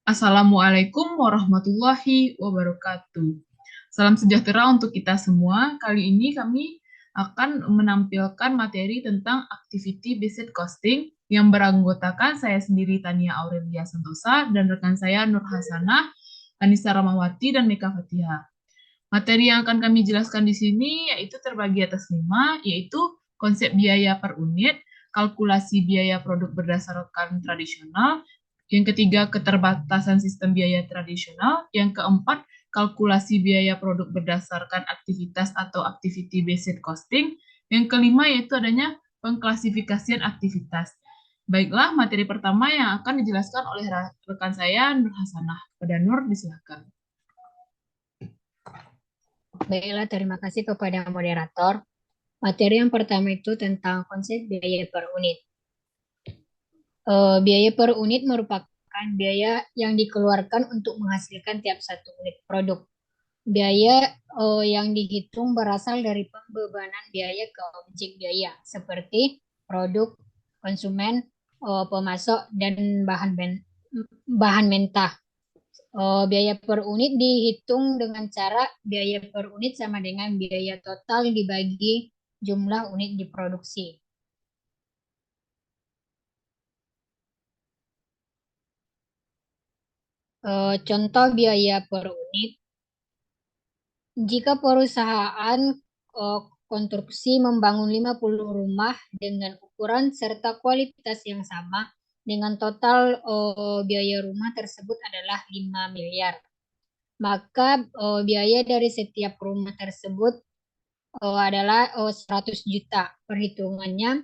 Assalamualaikum warahmatullahi wabarakatuh. Salam sejahtera untuk kita semua. Kali ini kami akan menampilkan materi tentang activity based costing yang beranggotakan saya sendiri Tania Aurelia Santosa dan rekan saya Nur Hasanah, Anissa Ramawati, dan Meka Fatiha. Materi yang akan kami jelaskan di sini yaitu terbagi atas 5, yaitu konsep biaya per unit, kalkulasi biaya produk berdasarkan tradisional, yang ketiga keterbatasan sistem biaya tradisional, yang keempat kalkulasi biaya produk berdasarkan aktivitas atau activity based costing, yang kelima yaitu adanya pengklasifikasian aktivitas. Baiklah, materi pertama yang akan dijelaskan oleh rekan saya Nur Hasanah. Pada Nur, disilakan. Baiklah, terima kasih kepada moderator. Materi yang pertama itu tentang konsep biaya per unit. Biaya per unit merupakan biaya yang dikeluarkan untuk menghasilkan tiap satu unit produk. Biaya yang dihitung berasal dari pembebanan biaya ke objek biaya, seperti produk, konsumen, pemasok, dan bahan mentah. Biaya per unit dihitung dengan cara biaya per unit sama dengan biaya total dibagi jumlah unit diproduksi. Contoh biaya per unit, jika perusahaan konstruksi membangun 50 rumah dengan ukuran serta kualitas yang sama, dengan total biaya rumah tersebut adalah 5 miliar. Maka biaya dari setiap rumah tersebut adalah 100 juta. Perhitungannya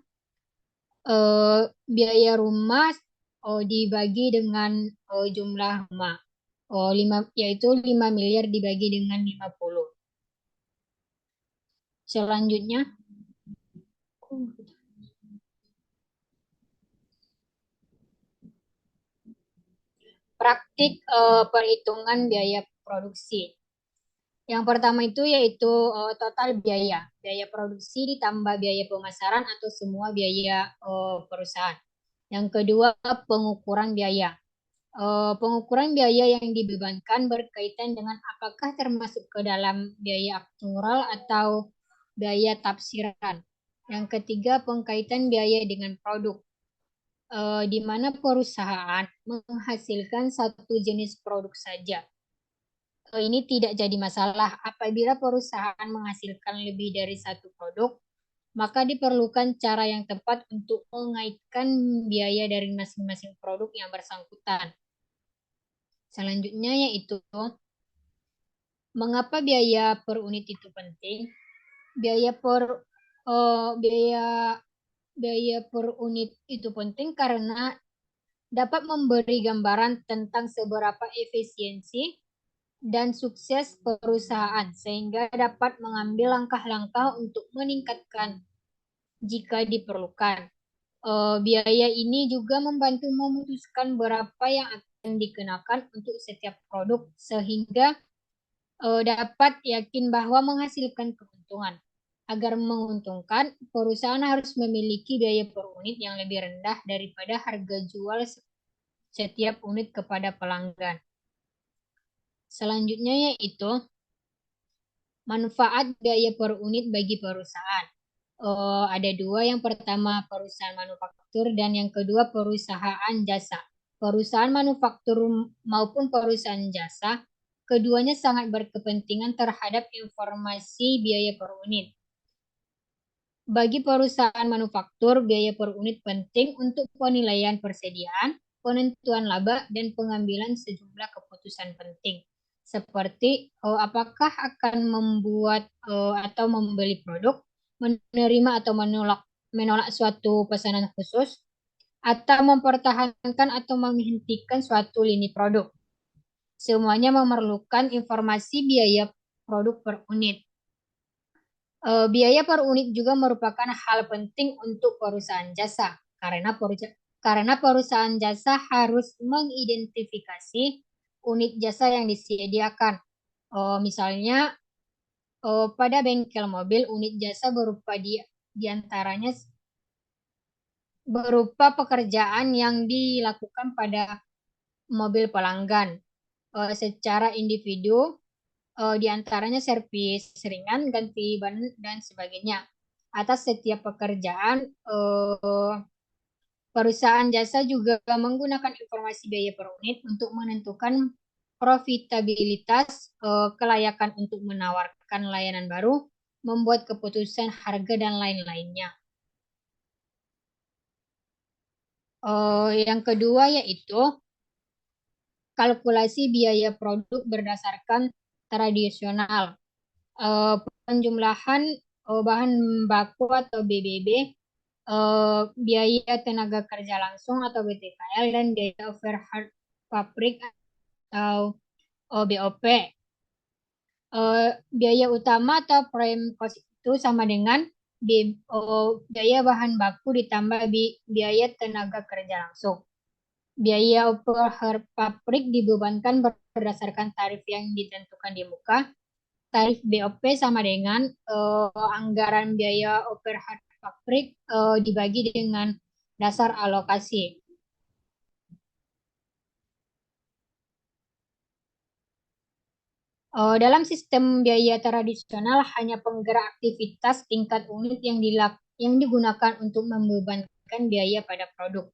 biaya rumah dibagi dengan jumlah rumah. 5 miliar dibagi dengan 50. Selanjutnya, praktik perhitungan biaya produksi. Yang pertama itu yaitu total biaya. Biaya produksi ditambah biaya pemasaran atau semua biaya perusahaan. Yang kedua, pengukuran biaya. Pengukuran biaya yang dibebankan berkaitan dengan apakah termasuk ke dalam biaya aktual atau biaya tafsiran. Yang ketiga, pengkaitan biaya dengan produk, di mana perusahaan menghasilkan satu jenis produk saja. Ini tidak jadi masalah apabila perusahaan menghasilkan lebih dari satu produk, maka diperlukan cara yang tepat untuk mengaitkan biaya dari masing-masing produk yang bersangkutan. Selanjutnya yaitu mengapa biaya per unit itu penting? Biaya per biaya biaya per unit itu penting karena dapat memberi gambaran tentang seberapa efisiensi dan sukses perusahaan sehingga dapat mengambil langkah-langkah untuk meningkatkan jika diperlukan. Biaya ini juga membantu memutuskan berapa yang akan dikenakan untuk setiap produk sehingga dapat yakin bahwa menghasilkan keuntungan. Agar menguntungkan, perusahaan harus memiliki biaya per unit yang lebih rendah daripada harga jual setiap unit kepada pelanggan. Selanjutnya yaitu manfaat biaya per unit bagi perusahaan. Ada dua, yang pertama perusahaan manufaktur dan yang kedua perusahaan jasa. Perusahaan manufaktur maupun perusahaan jasa, keduanya sangat berkepentingan terhadap informasi biaya per unit. Bagi perusahaan manufaktur, biaya per unit penting untuk penilaian persediaan, penentuan laba, dan pengambilan sejumlah keputusan penting. Seperti apakah akan membuat atau membeli produk, menerima atau menolak suatu pesanan khusus, atau mempertahankan atau menghentikan suatu lini produk. Semuanya memerlukan informasi biaya produk per unit. Biaya per unit juga merupakan hal penting untuk perusahaan jasa karena perusahaan jasa harus mengidentifikasi unit jasa yang disediakan. Misalnya pada bengkel mobil, unit jasa berupa diantaranya berupa pekerjaan yang dilakukan pada mobil pelanggan. Secara individu, di antaranya servis ringan, ganti ban, dan sebagainya. Atas setiap pekerjaan, perusahaan jasa juga menggunakan informasi biaya per unit untuk menentukan profitabilitas, kelayakan untuk menawarkan layanan baru, membuat keputusan harga, dan lain-lainnya. Yang kedua yaitu kalkulasi biaya produk berdasarkan tradisional. Penjumlahan bahan baku atau BBB, biaya tenaga kerja langsung atau BTKL, dan biaya overhead pabrik atau BOP. Biaya utama atau prime cost itu sama dengan biaya bahan baku ditambah biaya tenaga kerja langsung. Biaya overhead pabrik dibebankan berdasarkan tarif yang ditentukan di muka. Tarif BOP sama dengan anggaran biaya overhead pabrik dibagi dengan dasar alokasi. Dalam sistem biaya tradisional, hanya penggerak aktivitas tingkat unit yang digunakan untuk membebankan biaya pada produk.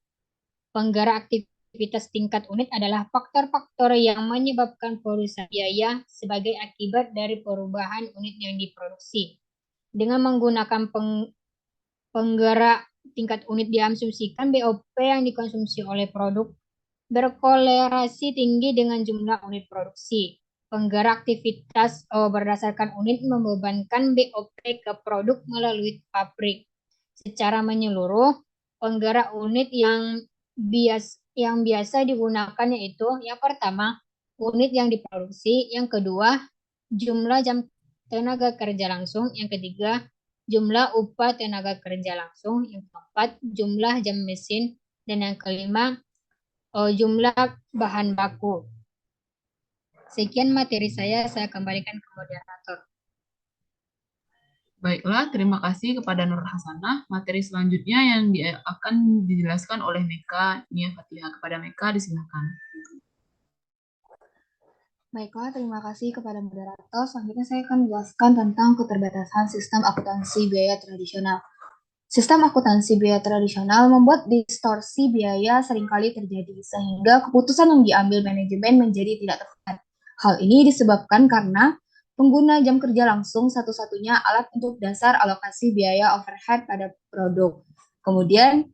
Penggerak aktivitas tingkat unit adalah faktor-faktor yang menyebabkan perusahaan biaya sebagai akibat dari perubahan unit yang diproduksi. Dengan menggunakan penggerak tingkat unit diasumsikan BOP yang dikonsumsi oleh produk berkolerasi tinggi dengan jumlah unit produksi. Penggerak aktivitas berdasarkan unit membebankan BOP ke produk melalui pabrik. Secara menyeluruh, penggerak unit yang biasa digunakan yaitu yang pertama, unit yang diproduksi, yang kedua, jumlah jam tenaga kerja langsung, yang ketiga, jumlah upah tenaga kerja langsung, yang keempat, jumlah jam mesin, dan yang kelima, jumlah bahan baku. Sekian materi saya kembalikan ke moderator. Baiklah, terima kasih kepada Nur Hasanah. Materi selanjutnya yang akan dijelaskan oleh Meka Nia Fatihah. Kepada Meka, disilakan. Baiklah, terima kasih kepada moderator. Selanjutnya saya akan menjelaskan tentang keterbatasan sistem akuntansi biaya tradisional. Sistem akuntansi biaya tradisional membuat distorsi biaya seringkali terjadi, sehingga keputusan yang diambil manajemen menjadi tidak tepat. Hal ini disebabkan karena pengguna jam kerja langsung satu-satunya alat untuk dasar alokasi biaya overhead pada produk. Kemudian,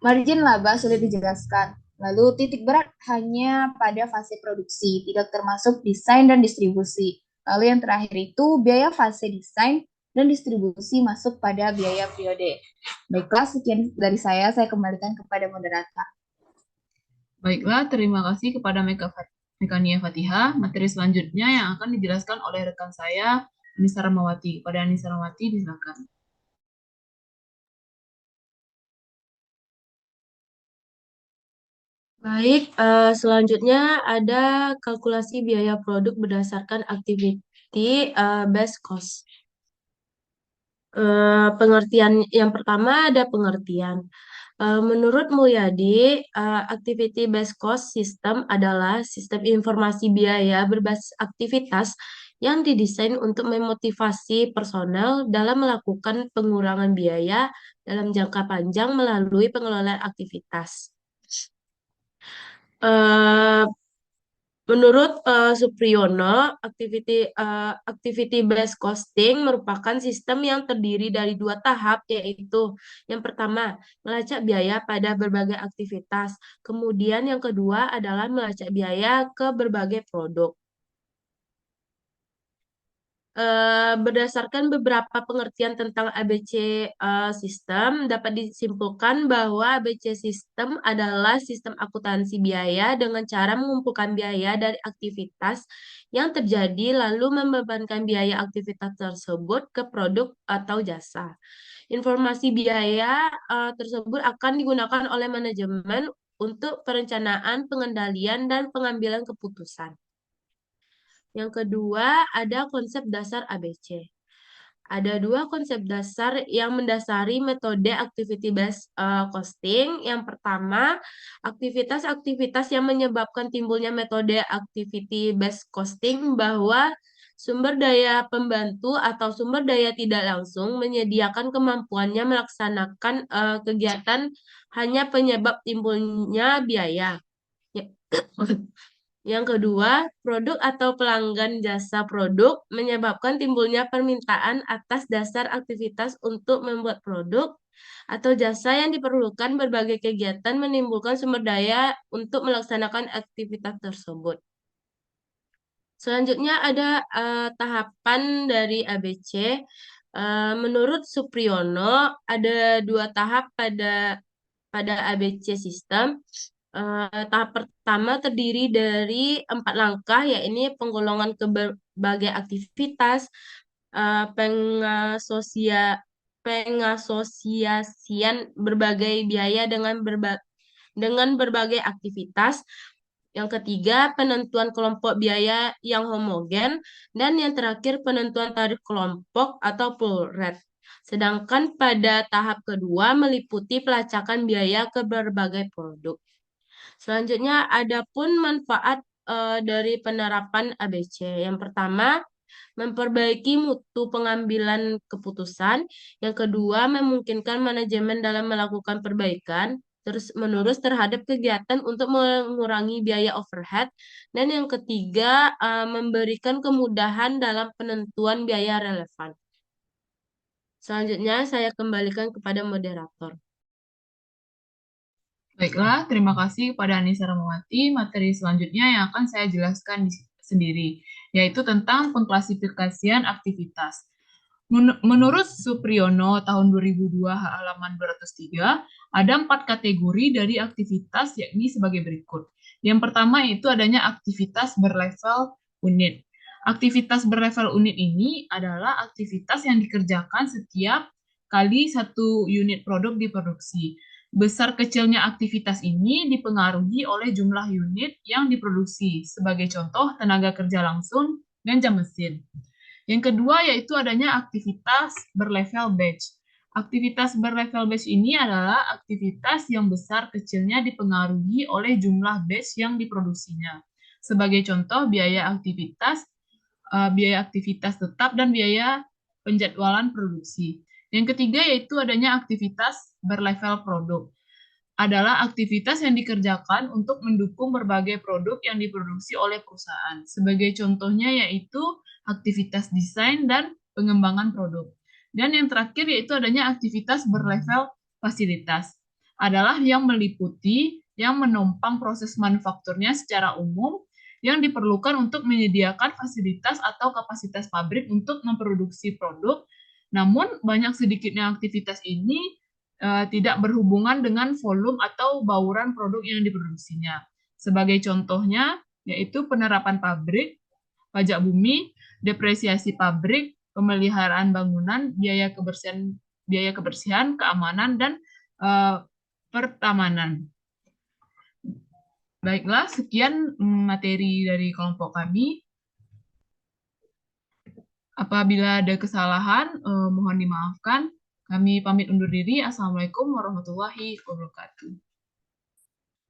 margin laba sulit dijelaskan. Lalu titik berat hanya pada fase produksi, tidak termasuk desain dan distribusi. Lalu yang terakhir itu biaya fase desain dan distribusi masuk pada biaya periode. Baiklah, sekian dari saya kembalikan kepada moderator. Baiklah, terima kasih kepada Meka Nia Fatihah. Materi selanjutnya yang akan dijelaskan oleh rekan saya, Anissa Ramawati. Kepada Anissa Ramawati, disilakan. Baik, selanjutnya ada kalkulasi biaya produk berdasarkan activity based cost. Pengertian yang pertama ada pengertian. Menurut Mulyadi, activity based cost system adalah sistem informasi biaya berbasis aktivitas yang didesain untuk memotivasi personel dalam melakukan pengurangan biaya dalam jangka panjang melalui pengelolaan aktivitas. Menurut Supriyono, activity based costing merupakan sistem yang terdiri dari dua tahap, yaitu yang pertama melacak biaya pada berbagai aktivitas, kemudian yang kedua adalah melacak biaya ke berbagai produk. Berdasarkan beberapa pengertian tentang ABC sistem, dapat disimpulkan bahwa ABC sistem adalah sistem akuntansi biaya dengan cara mengumpulkan biaya dari aktivitas yang terjadi lalu membebankan biaya aktivitas tersebut ke produk atau jasa. Informasi biaya tersebut akan digunakan oleh manajemen untuk perencanaan, pengendalian, dan pengambilan keputusan. Yang kedua, ada konsep dasar ABC. Ada dua konsep dasar yang mendasari metode activity based costing. Yang pertama, aktivitas-aktivitas yang menyebabkan timbulnya metode activity based costing bahwa sumber daya pembantu atau sumber daya tidak langsung menyediakan kemampuannya melaksanakan kegiatan hanya penyebab timbulnya biaya. Ya. Yang kedua, produk atau pelanggan jasa produk menyebabkan timbulnya permintaan atas dasar aktivitas untuk membuat produk atau jasa yang diperlukan berbagai kegiatan menimbulkan sumber daya untuk melaksanakan aktivitas tersebut. Selanjutnya ada tahapan dari ABC. Menurut Supriyono, ada dua tahap pada ABC sistem. Tahap pertama terdiri dari 4 langkah, yaitu penggolongan ke berbagai aktivitas, pengasosiasian berbagai biaya dengan berbagai aktivitas. Yang ketiga, penentuan kelompok biaya yang homogen. Dan yang terakhir, penentuan tarif kelompok atau pool rate. Sedangkan pada tahap kedua meliputi pelacakan biaya ke berbagai produk. Selanjutnya, ada pun manfaat dari penerapan ABC. Yang pertama, memperbaiki mutu pengambilan keputusan. Yang kedua, memungkinkan manajemen dalam melakukan perbaikan terus-menerus terhadap kegiatan untuk mengurangi biaya overhead. Dan yang ketiga, memberikan kemudahan dalam penentuan biaya relevan. Selanjutnya, saya kembalikan kepada moderator. Baiklah, terima kasih kepada Anissa Ramawati. Materi selanjutnya yang akan saya jelaskan sendiri, yaitu tentang pengklasifikasian aktivitas. Menurut Supriyono tahun 2002 halaman 203, ada 4 kategori dari aktivitas yakni sebagai berikut. Yang pertama itu adanya aktivitas berlevel unit. Aktivitas berlevel unit ini adalah aktivitas yang dikerjakan setiap kali satu unit produk diproduksi. Besar kecilnya aktivitas ini dipengaruhi oleh jumlah unit yang diproduksi, sebagai contoh tenaga kerja langsung dan jam mesin. Yang kedua yaitu adanya aktivitas berlevel batch. Aktivitas berlevel batch ini adalah aktivitas yang besar kecilnya dipengaruhi oleh jumlah batch yang diproduksinya. Sebagai contoh biaya aktivitas tetap dan biaya penjadwalan produksi. Yang ketiga yaitu adanya aktivitas berlevel produk. Adalah aktivitas yang dikerjakan untuk mendukung berbagai produk yang diproduksi oleh perusahaan. Sebagai contohnya yaitu aktivitas desain dan pengembangan produk. Dan yang terakhir yaitu adanya aktivitas berlevel fasilitas. Adalah yang meliputi yang menopang proses manufakturnya secara umum yang diperlukan untuk menyediakan fasilitas atau kapasitas pabrik untuk memproduksi produk. Namun banyak sedikitnya aktivitas ini tidak berhubungan dengan volume atau bauran produk yang diproduksinya. Sebagai contohnya, yaitu penerapan pabrik, pajak bumi, depresiasi pabrik, pemeliharaan bangunan, biaya kebersihan, keamanan, dan pertamanan. Baiklah, sekian materi dari kelompok kami. Apabila ada kesalahan, mohon dimaafkan. Kami pamit undur diri. Assalamualaikum warahmatullahi wabarakatuh.